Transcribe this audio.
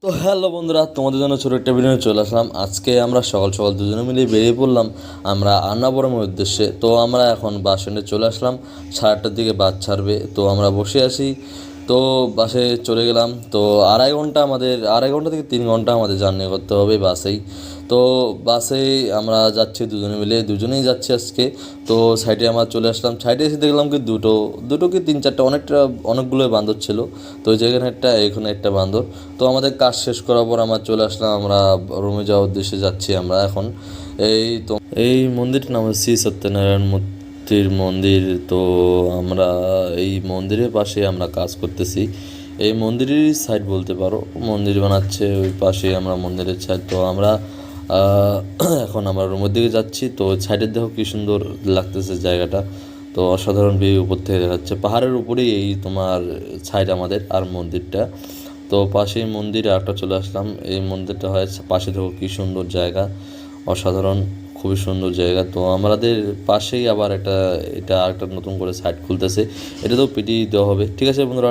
তো হ্যালো বন্ধুরা, তোমাদের জন্য ছোটো একটা ভিডিও চলে আসলাম। আজকে আমরা সকাল সকাল দুজনে মিলে বেরিয়ে পড়লাম আমরা আন্নাবরমের উদ্দেশ্যে। তো আমরা এখন বাস স্ট্যান্ডে চলে আসলাম, 8:30টার দিকে বাস ছাড়বে। তো আমরা বসে আছি, তো বাসে চলে গেলাম। তো আড়াই ঘন্টা থেকে 3 ঘন্টা আমাদের জার্নি করতে হবে বাসেই। তো বাসে আমরা যাচ্ছি দুজনেই যাচ্ছি আজকে। তো সাইডে আমরা চলে আসলাম, সাইডে এসে দেখলাম কি দুটো কি তিন চারটা অনেকগুলোই বান্দর ছিল। তো এখানে একটা বান্দর। তো আমাদের কাজ শেষ করার পর আমরা চলে আসলাম, আমরা রুমে যাওয়ার উদ্দেশ্যে যাচ্ছি আমরা এখন। এই তো এই মন্দিরটার নাম হচ্ছে শ্রী সত্যনারায়ণ মূর্তির মন্দির। তো আমরা এই মন্দিরের পাশে আমরা কাজ করতেছি, এই মন্দিরেরই সাইড বলতে পারো। মন্দির বানাচ্ছে ওই পাশে, আমরা মন্দিরের সাইড। তো আমরা আহ, এখন আমরা রুমের দিকে যাচ্ছি। তো সাইডের দেখো কি সুন্দর লাগতেছে জায়গাটা। তো অসাধারণ ভিউ উপর থেকে দেখা যাচ্ছে, পাহাড়ের উপরেই এই তোমার সাইড আমাদের আর মন্দিরটা। তো পাশেই মন্দিরে একটা চলে আসলাম, এই মন্দিরটা হয় পাশে, দেখো কি সুন্দর জায়গা, অসাধারণ, খুবই সুন্দর জায়গা। তো আমাদের পাশেই আবার এটা আরেকটা নতুন করে সাইট খুলতেছে, এটা তো পিটি দেওয়া হবে। ঠিক আছে বন্ধুরা।